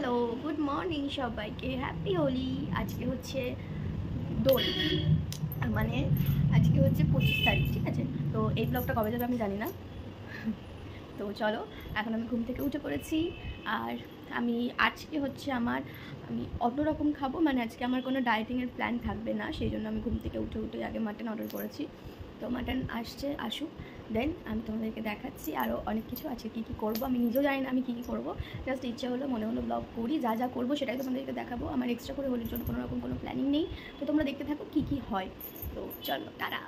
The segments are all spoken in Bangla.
হ্যালো, গুড মর্নিং সবাইকে, হ্যাপি হোলি। আজকে হচ্ছে দোল, মানে আজকে হচ্ছে 25 তারিখ, ঠিক আছে? তো এই ব্লগটা কবে যাবে আমি জানি না। তো চলো, এখন আমি ঘুম থেকে উঠে পড়েছি। আর আমি আজকে হচ্ছে আমি অন্যরকম খাবো, মানে আজকে আমার কোনো ডায়েটিংয়ের প্ল্যান থাকবে না, সেই জন্য আমি ঘুম থেকে উঠে আগে মাটন অর্ডার করেছি। তো মাটন আসুক, দেন আমি তোমাদেরকে দেখাচ্ছি আরও অনেক কিছু আজকে কী কী করবো। আমি নিজেও জানি না আমি কী কী করবো, জাস্ট ইচ্ছা হলো, মনে হলো ব্লগ করি, যা যা করবো সেটাই তোমাদেরকে দেখাবো। আমার এক্সট্রা করে হোলির জন্য কোনো প্ল্যানিং নেই। তো তোমরা দেখতে থাকো কী কী হয়। তো চলো তারা।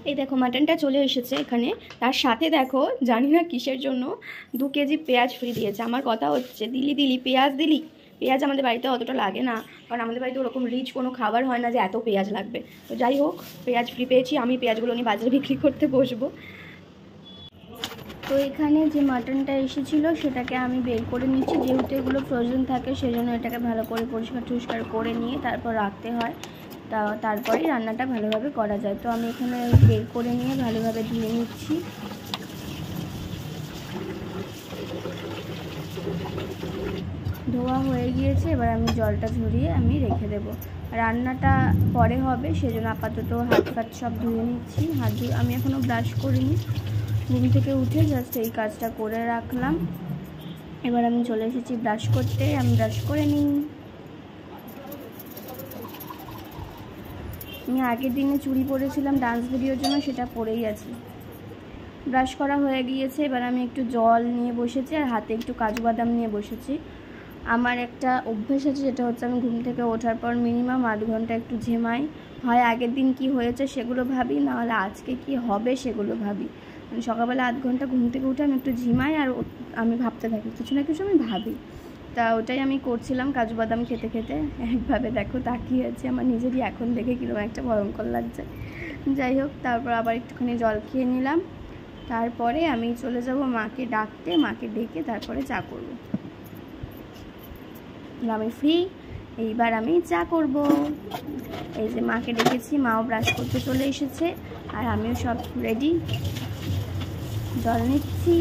এই দেখো মাটনটা চলে এসেছে এখানে, তার সাথে দেখো জানি না কিসের জন্য 2 কেজি পেঁয়াজ ফ্রি দিয়েছে। আমার কথা হচ্ছে দিলি পেঁয়াজ আমাদের বাড়িতে অতটা লাগে না, কারণ আমাদের বাড়িতে ওরকম রিচ কোনো খাবার হয় না যে এত পেঁয়াজ লাগবে। তো যাই হোক, পেঁয়াজ ফ্রি পেয়েছি, আমি পেঁয়াজগুলো নিয়ে বাজারে বিক্রি করতে বসবো। তো এখানে যে মাটনটা এসেছিলো সেটাকে আমি বের করে নিচ্ছি, যেহেতু এগুলো ফ্রোজেন থাকে সেজন্য এটাকে ভালো করে পরিষ্কার করে নিয়ে তারপর রাখতে হয়, তারপরেই রান্নাটা ভালোভাবে করা যায়। তো আমি এখানে বের করে নিয়ে ভালোভাবে ধুয়ে নিচ্ছি। ধোয়া হয়ে গিয়েছে, এবার আমি জলটা ঝরিয়ে আমি রেখে দেব। রান্নাটা পরে হবে, সেজন্য আপাতত হাত সব ধুয়ে নিচ্ছি। আমি এখনও ব্রাশ করিনি, ঘুম থেকে উঠে জাস্ট এই কাজটা করে রাখলাম। এবার আমি চলে এসেছি ব্রাশ করতে, আমি ব্রাশ করে নিই। আমি আগের দিনে চুড়ি পরেছিলাম ডান্স ভিডিওর জন্য, সেটা পরেই আছে। ব্রাশ করা হয়ে গিয়েছে, এবার আমি একটু জল নিয়ে বসেছি আর হাতে একটু কাজু বাদাম নিয়ে বসেছি। আমার একটা অভ্যেস আছে, যেটা হচ্ছে আমি ঘুম থেকে ওঠার পর মিনিমাম 8 ঘন্টা একটু ঝিমাই। হয় আগের দিন কি হয়েছে সেগুলো ভাবি, নাহলে আজকে কি হবে সেগুলো ভাবি। মানে সকালবেলা 8 ঘন্টা ঘুম থেকে উঠে আমি একটু ঝিমাই আর আমি ভাবতে থাকি, কিছু না কিছু আমি ভাবি। তা ওটাই আমি করছিলাম কাজু বাদাম খেতে খেতে। একভাবে দেখো তাকিয়ে আছে, আমার নিজেরই এখন দেখে কীরকম একটা ভয়ঙ্কর লাগছে। যাই হোক, তারপর আবার একটুখানি জল খেয়ে নিলাম। তারপরে আমি চলে যাব মাকে ডাকতে, মাকে ডেকে তারপরে চা করব। আমি ফ্রি, এইবার আমি চা করব। এই যে মাকে ডেকেছি, মাও ব্রাশ করতে চলে এসেছে আর আমিও সব রেডি। জল নিচ্ছি।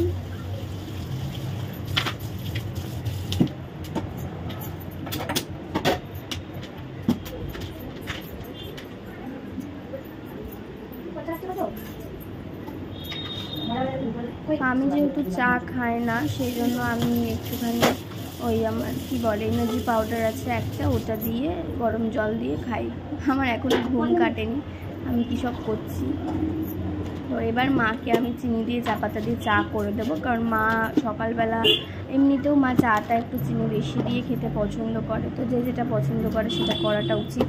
আমি যেহেতু চা খাই না, সেই জন্য আমি একটুখানি ওই আমার কি বলে এনার্জি পাউডার আছে একটা, ওটা দিয়ে গরম জল দিয়ে খাই। আমার এখনো ঘুম কাটেনি, আমি কী সব করছি। তো এবার মাকে আমি চিনি দিয়ে চা পাতা দিয়ে চা করে দেবো, কারণ মা সকালবেলা এমনিতেও মা চাটা একটু চিনি বেশি দিয়ে খেতে পছন্দ করে। তো যে যেটা পছন্দ করে সেটা করাটা উচিত,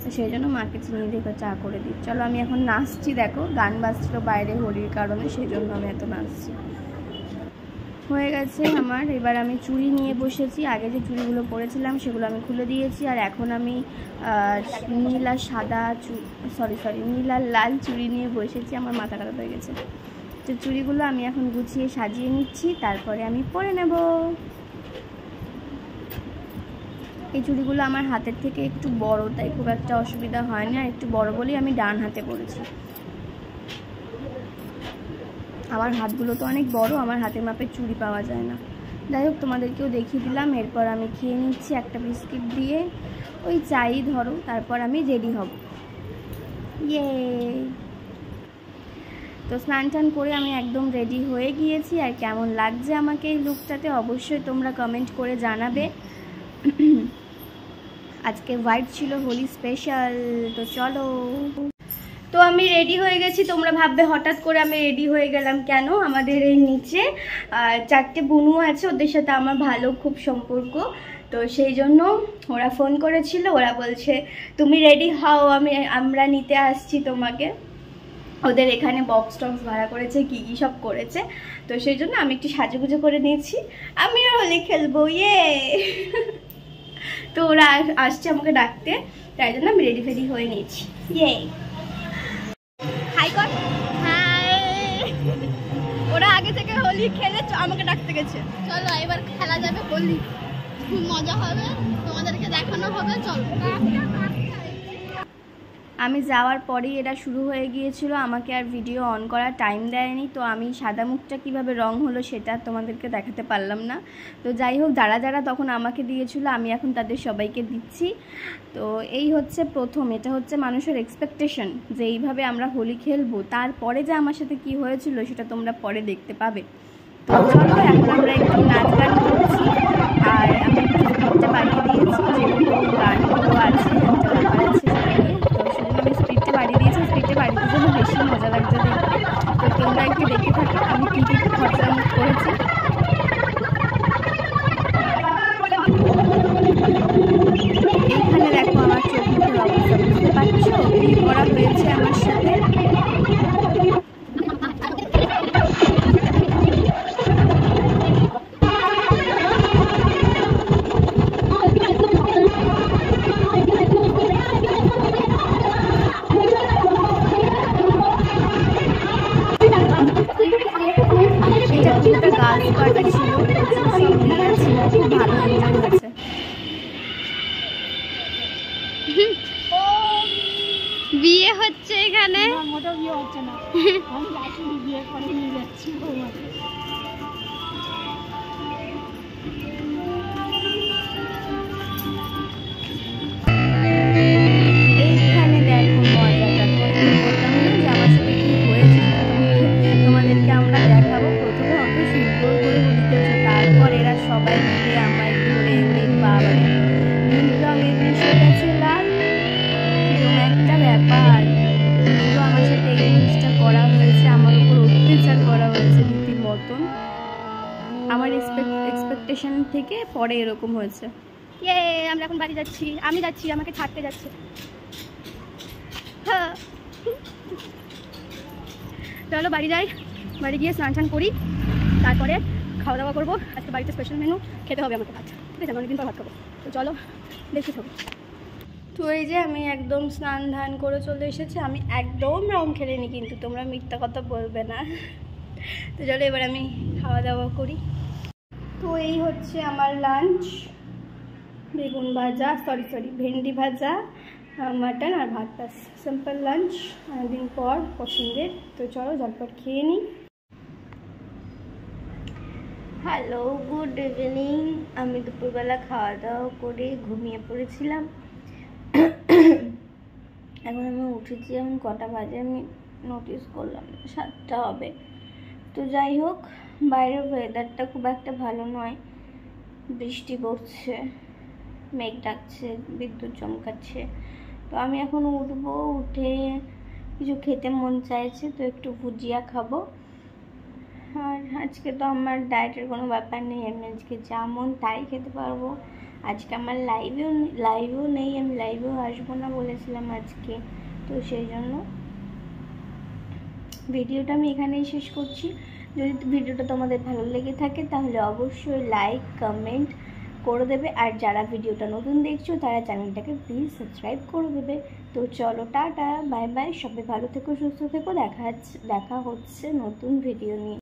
তো সেই জন্য মাকে চিনি দিয়ে চা করে দিই। চলো আমি এখন নাচছি, দেখো গান বাজছিল বাইরে হোলির কারণে, সেই জন্য আমি এত নাচছি। হয়ে গেছে আমার, এবার আমি চুড়ি নিয়ে বসেছি। আগে যে চুড়িগুলো পরেছিলাম সেগুলো আমি খুলে দিয়েছি, আর এখন আমি নীল আর লাল চুড়ি নিয়ে বসেছি। আমার মাথা খারাপ হয়ে গেছে। তো চুড়িগুলো আমি এখন গুছিয়ে সাজিয়ে নিচ্ছি, তারপরে আমি পরে নেব। এই চুড়িগুলো আমার হাতের থেকে একটু বড়, তাই খুব একটা অসুবিধা হয় না। একটু বড় বলেই আমি ডান হাতে পরেছি। আমার হাতগুলো তো অনেক বড়, আমার হাতের মাপের চুড়ি পাওয়া যায় না। যাই হোক, তোমাদেরকেও দেখিয়ে দিলাম। এরপর আমি খেয়ে নিচ্ছি একটা বিস্কিট দিয়ে, ওই চাই ধরো, তারপর আমি রেডি হব। ইয়ে, তো স্নান টান করে আমি একদম রেডি হয়ে গিয়েছি। আর কেমন লাগছে আমাকে এই লুকটাতে অবশ্যই তোমরা কমেন্ট করে জানাবে। আজকে হোয়াইট ছিল হোলি স্পেশাল। তো চলো, তো আমি রেডি হয়ে গেছি। তোমরা ভাববে হঠাৎ করে আমি রেডি হয়ে গেলাম কেন। আমাদের এই নিচে 4টে বুনু আছে, ওদের সাথে আমার ভালো খুব সম্পর্ক। তো সেই জন্য ওরা ফোন করেছিল, ওরা বলছে তুমি রেডি হও, আমরা নিতে আসছি তোমাকে। ওদের এখানে বক্স টক্স ভাড়া করেছে, কী কী সব করেছে। তো সেই জন্য আমি একটু সাজুগুজু করে নিয়েছি, আমিও হোলি খেলবো। ইয়ে, তো ওরা আসছে আমাকে ডাকতে, তাই জন্য আমি রেডি ফেডি হয়ে নিয়েছি। ইয়ে, হাই কর। হাই। ওরা আগে থেকে হোলি খেলে আমাকে ডাকতে গেছে। চলো এবার খেলা যাবে হোলি, খুব মজা হবে, তোমাদেরকে দেখানো হবে। চলো আমি যাওয়ার পরেই এটা শুরু হয়ে গিয়েছিল, আমাকে আর ভিডিও অন করার টাইম দেয়নি। তো আমি সাদা মুখটা কীভাবে রং হলো সেটা তোমাদেরকে দেখাতে পারলাম না। তো যাই হোক, যারা যারা তখন আমাকে দিয়েছিল আমি এখন তাদের সবাইকে দিচ্ছি। তো এই হচ্ছে প্রথম, এটা হচ্ছে মানুষের এক্সপেকটেশন যে এইভাবে আমরা হোলি খেলবো। তারপরে যে আমার সাথে কি হয়েছিল সেটা তোমরা পরে দেখতে পাবে। তো চলো এখন আমরা একটু নাচ গান করছি। আর আমি একটু স্পিডটা বাড়িয়ে দিয়েছি, যেহেতু গানগুলো আছে একটা ব্যাপার আছে সেটা নিয়ে। তো সেজন্য আমি স্পিডটা বাড়িয়ে দিয়েছি, স্পিডটা বাড়িতে জন্য বেশি মজা লাগছে দেখতে। তো তোমরা একটু দেখতে থাকো আমি কী কী খরচা করেছি। এইখানে দেখো আমার চোখ মুখের অবস্থা, বুঝতে পারছো কী করা হয়েছে আমার সাথে। এটা গার্লস পার্টি ছিল, প্রচুর সব মেয়েরা ছিল, খুব ভালো এনজয় হয়েছে। বিয়ে হচ্ছে এখানে। মোটেও বিয়ে হচ্ছে না, আমি আসলে বিয়ে করে নিয়ে যাচ্ছি। এইখানে দেখো মজাটা, বললাম না যে আমার সাথে কি হয়েছে, তোমাদেরকে আমরা দেখাবো। প্রথমে অত সুন্দর করে হোলি খেলছে, তারপর এরা সবাই মিলে আমায় ধরে বাবারে নীল রঙের মিশে গেছে লাল, এরকম একটা ব্যাপার। পুরো আমার সাথে এই জিনিসটা করা হয়েছে, আমার উপর অত্যাচার করা হয়েছে রীতিমতন। আমার এক্সপেকটেশন থেকে পরে এরকম হয়েছে। আমরা এখন বাড়ি যাচ্ছি, আমি যাচ্ছি, আমাকে ছাড়তে যাচ্ছে। হ্যাঁ চলো বাড়ি যাই, বাড়ি গিয়ে স্নান টান করি, তারপরে খাওয়া দাওয়া করবো। আজকে বাড়িতে স্পেশাল মেনু, খেতে হবে আমাকে ভাত, ঠিক আছে? অনেকদিন পর ভাত খাবো। তো চলো দেখতে থাকো। তো এই যে আমি একদম স্নান ধান করে চলে এসেছি, আমি একদম রং খেলিনি, কিন্তু তোমরা মিথ্যা কথা বলবে না। তো চলো এবার আমি খাওয়া দাওয়া করি। তো এই হচ্ছে আমার লাঞ্চ, বেগুন ভাজা, সরি ভেন্ডি ভাজা, মাটন আর ভাত, ব্যাস সিম্পল লাঞ্চ, অনেকদিন পর পছন্দের। তো চলো ঝটপট খেয়ে নিই। Hello, good evening. আমি দুপুরবেলা খাওয়া দাওয়া করে ঘুমিয়ে পড়েছিলাম। এখন আমি উঠেছি, এখন কটা বাজে আমি নোটিস করলাম, 7টা হবে। তো যাই হোক, বাইরের ওয়েদারটা খুব একটা ভালো নয়, বৃষ্টি পড়ছে, মেঘ ডাকছে, বিদ্যুৎ চমকাচ্ছে। তো আমি এখন উঠবো, উঠে কিছু খেতে মন চাইছে, তো একটু ভুজিয়া খাবো। আর আজকে তো আমার ডায়েটের কোনো ব্যাপার নেই, আমি আজকে যা মন তাই খেতে পারবো। আজকে আমার লাইভও নেই, আমি লাইভেও আসবো না বলেছিলাম আজকে। তো সেই জন্য ভিডিওটা আমি এখানেই শেষ করছি। যদি ভিডিওটা তোমাদের ভালো লেগে থাকে তাহলে অবশ্যই লাইক কমেন্ট করে দেবে, আর যারা ভিডিওটা নতুন দেখছো তারা চ্যানেলটাকে প্লিজ সাবস্ক্রাইব করে দেবে। তো চলো টাটা, বাই বাই, সবাই ভালো থেকো, সুস্থ থেকো, দেখা হচ্ছে নতুন ভিডিও নিয়ে।